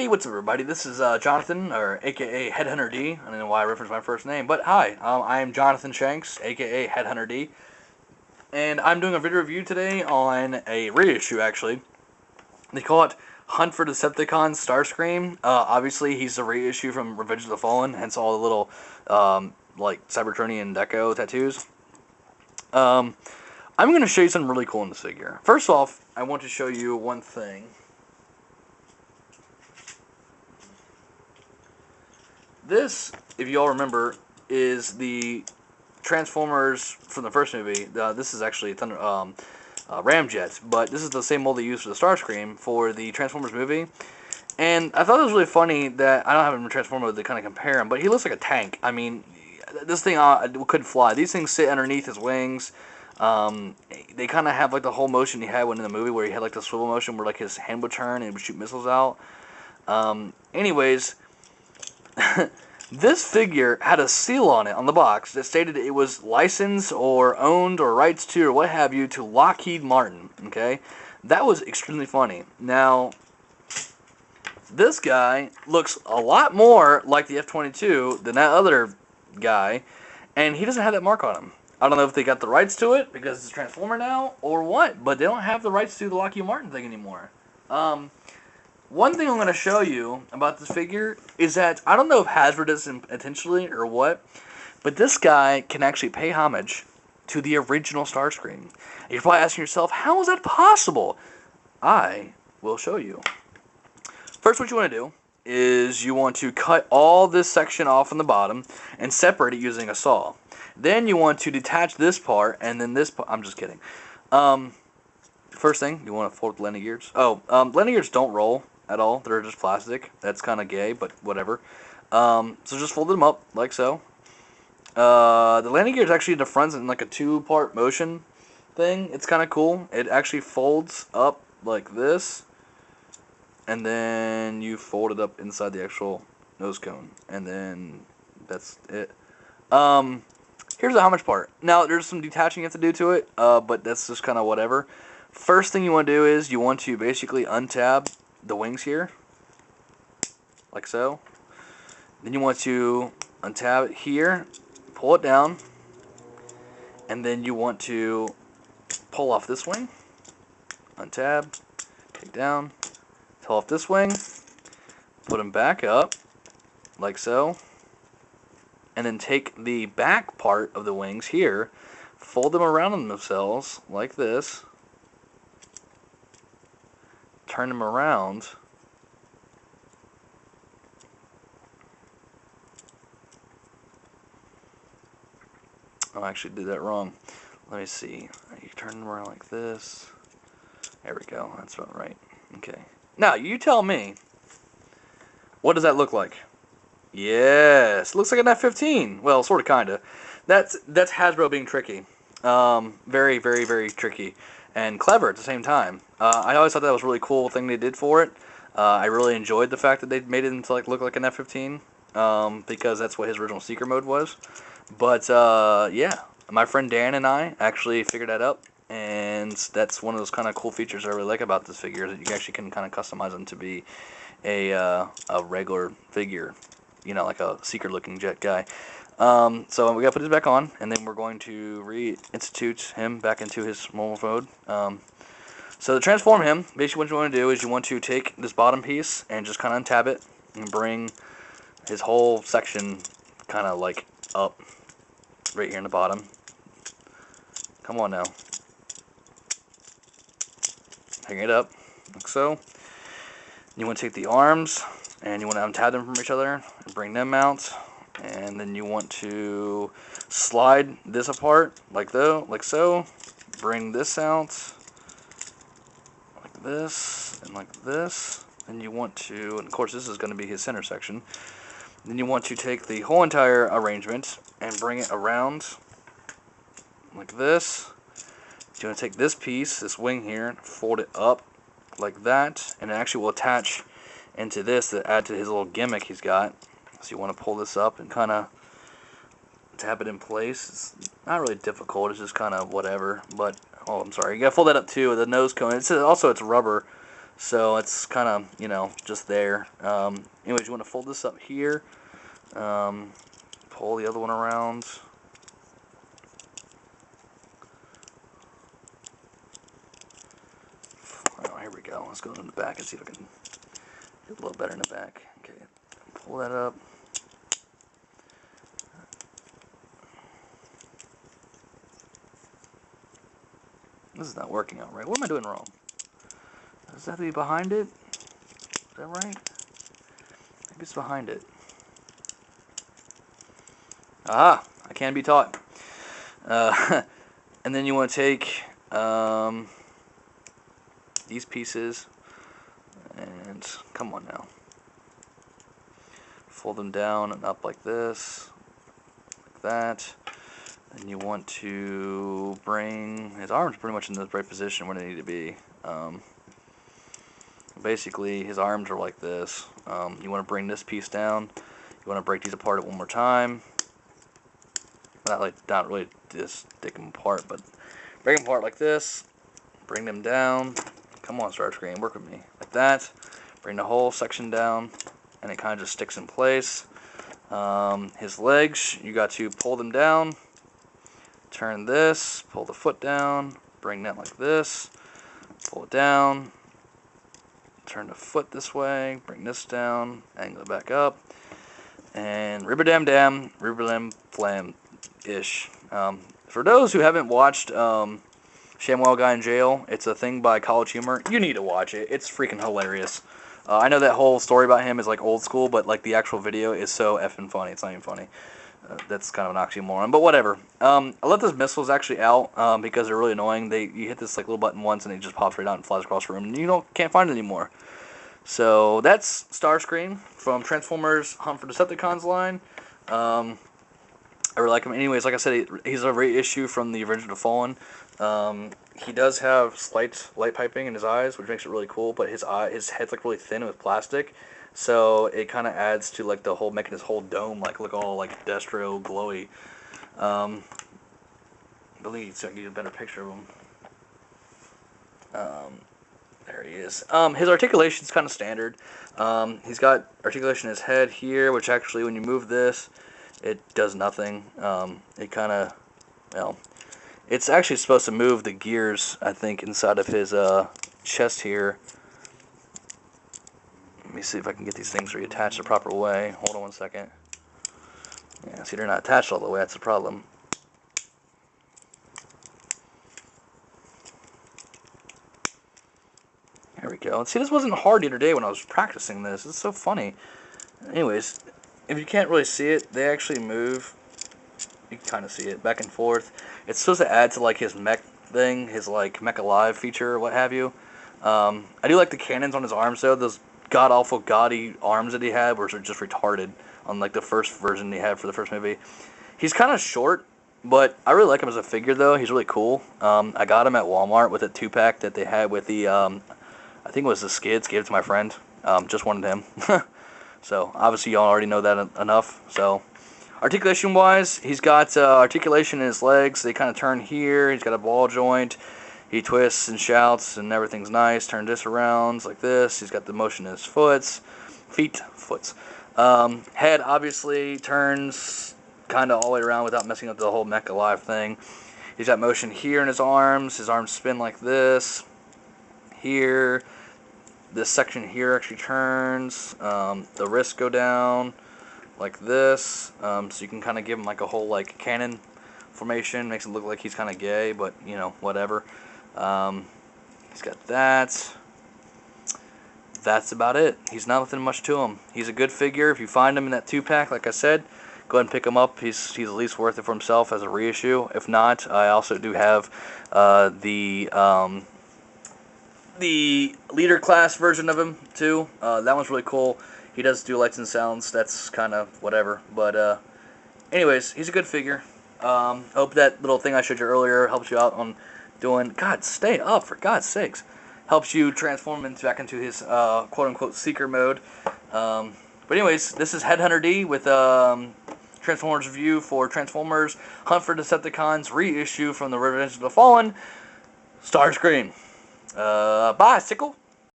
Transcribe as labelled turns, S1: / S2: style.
S1: Hey, what's up, everybody? This is Jonathan, or aka Headhunter D. I don't know why I reference my first name, but hi, I am Jonathan Shanks, aka Headhunter D, and I'm doing a video review today on a reissue, actually. They call it Hftd Starscream. Obviously, he's a reissue from Revenge of the Fallen, hence all the little, like, Cybertronian deco tattoos. I'm going to show you something really cool in this figure. First off, I want to show you one thing. This, if you all remember, is the Transformers from the first movie. This is actually Ramjet, but this is the same mold they used for the Starscream for the Transformers movie. And I thought it was really funny that I don't have him in Transformer mode to kind of compare him, but he looks like a tank. I mean, this thing couldn't fly. These things sit underneath his wings. They kind of have like the whole motion he had when in the movie, where he had like the swivel motion, where like his hand would turn and it would shoot missiles out. Anyways. This figure had a seal on it on the box that stated it was licensed or owned or rights to or what have you to Lockheed Martin. Okay, that was extremely funny. Now, this guy looks a lot more like the F-22 than that other guy, and he doesn't have that mark on him. I don't know if they got the rights to it because it's a Transformer now or what, but they don't have the rights to the Lockheed Martin thing anymore. One thing I'm going to show you about this figure is that, I don't know if Hasbro does it intentionally or what, but this guy can actually pay homage to the original Starscream. You're probably asking yourself, how is that possible? I will show you. First, what you want to do is you want to cut all this section off from the bottom and separate it using a saw. Then you want to detach this part, and then this part. I'm just kidding. First thing, you want to fold the landing gears. Landing gears don't roll at all. They're just plastic. That's kind of gay, but whatever. So just fold them up like so. The landing gear is actually in the front in like a two-part motion thing. It's kind of cool. It actually folds up like this, and then you fold it up inside the actual nose cone, and then that's it. Here's the homage part. Now, there's some detaching you have to do to it, but that's just kind of whatever. First thing you want to do is you want to basically untab the wings here, like so. Then you want to untab it here, pull it down, and then you want to pull off this wing, untab, take down, pull off this wing, put them back up, like so, and then take the back part of the wings here, fold them around on themselves, like this, turn them around, oh, I actually did that wrong. Let me see. You turn them around like this. There we go. That's about right. Okay. Now, you tell me, what does that look like? Yes, looks like an F-15. Well, sort of, kind of. That's Hasbro being tricky. Very, very, very tricky. And clever at the same time. I always thought that was a really cool thing they did for it. I really enjoyed the fact that they made it into look like an F-15, because that's what his original Seeker mode was. But yeah, my friend Dan and I actually figured that out, and that's one of those kind of cool features I really like about this figure, that you actually can kind of customize them to be a regular figure, you know, like a Seeker-looking jet guy. So we gotta put this back on, and then we're going to reinstitute him back into his normal mode. So to transform him, basically what you want to do is you want to take this bottom piece and just kind of untab it and bring his whole section kind of like up right here in the bottom. Come on now. Hang it up, like so. You want to take the arms and you want to untab them from each other and bring them out. And then you want to slide this apart like so. Bring this out like this and like this. And you want to, and of course this is going to be his center section. Then you want to take the whole entire arrangement and bring it around like this. You want to take this piece, this wing here, fold it up like that, and it actually will attach into this to add to his little gimmick he's got. So you want to pull this up and kind of tap it in place. It's not really difficult, it's just kind of whatever. But, oh, I'm sorry, you got to fold that up too with the nose cone. It's rubber, So it's kind of, you know, just there. Anyways, you want to fold this up here. Pull the other one around. Oh, here we go. Let's go in the back and see if I can get a little better in the back. Okay, pull that up. This is not working out right. What am I doing wrong? Does that have to be behind it? Is that right? Maybe it's behind it. Ah, I can be taught. And then you want to take these pieces and, come on now, fold them down and up like this, like that. And you want to bring his arms pretty much in the right position where they need to be. Basically, his arms are like this. You want to bring this piece down. You want to break these apart one more time. Not really just stick them apart, but break them apart like this. Bring them down. Come on, Starscream, work with me. Like that. Bring the whole section down, and it kind of just sticks in place. His legs, you got to pull them down. Turn this, pull the foot down, bring that like this, pull it down, turn the foot this way, bring this down, angle it back up, and ribber-dam-dam, ribber-lam-flam-ish. For those who haven't watched ShamWow Guy in Jail, it's a thing by College Humor. You need to watch it. It's freaking hilarious. I know that whole story about him is like old school, but like the actual video is so effing funny. It's not even funny. That's kind of an oxymoron, but whatever. I left those missiles actually out because they're really annoying. You hit this like little button once and it just pops right out and flies across the room, and you can't find it anymore. So that's Starscream from Transformers Hunt for Decepticons line. I really like him. Anyways, like I said, he's a reissue from the original Fallen. He does have slight light piping in his eyes, which makes it really cool. But his head's like really thin with plastic. So it kind of adds to like the whole, making his whole dome like look all like Destro glowy. I believe so I can get a better picture of him. There he is. His articulation is kind of standard. He's got articulation in his head here, which actually when you move this, it does nothing. It kind of, well, it's actually supposed to move the gears, I think, inside of his chest here. Let me see if I can get these things reattached the proper way. Hold on one second. Yeah, see, they're not attached all the way. That's the problem. There we go. See, this wasn't hard the other day when I was practicing this. It's so funny. Anyways, if you can't really see it, they actually move. You can kind of see it back and forth. It's supposed to add to like his mech thing, his like Mech Alive feature or what have you. I do like the cannons on his arms though. Those god-awful, gaudy arms that he had were just retarded on like the first version he had for the first movie. He's kind of short, but I really like him as a figure though. He's really cool. I got him at Walmart with a 2-pack that they had with the, I think it was the Skids. Gave it to my friend. Just wanted him. So obviously y'all already know that enough. So articulation wise, he's got articulation in his legs. They kind of turn here. He's got a ball joint. He twists and shouts and everything's nice. Turn this around like this. He's got the motion in his feet. Head obviously turns kind of all the way around without messing up the whole Mech Alive thing. He's got motion here in his arms. His arms spin like this. Here. This section here actually turns. The wrists go down like this. So you can kind of give him like a whole like cannon formation. Makes it look like he's kind of gay, but you know, whatever. He's got that. That's about it. He's not nothing much to him. He's a good figure. If you find him in that 2-pack, like I said, go ahead and pick him up. He's at least worth it for himself as a reissue. If not, I also do have the leader class version of him too. That one's really cool. He does do lights and sounds. That's kind of whatever. But anyways, he's a good figure. Hope that little thing I showed you earlier helps you out on doing. God, stay up for God's sakes. Helps you transform him back into his quote-unquote seeker mode. But anyways, this is Hftd with Transformers review for Transformers Hunt for Decepticons reissue from the Revenge of the Fallen, Starscream. Bye, Sickle.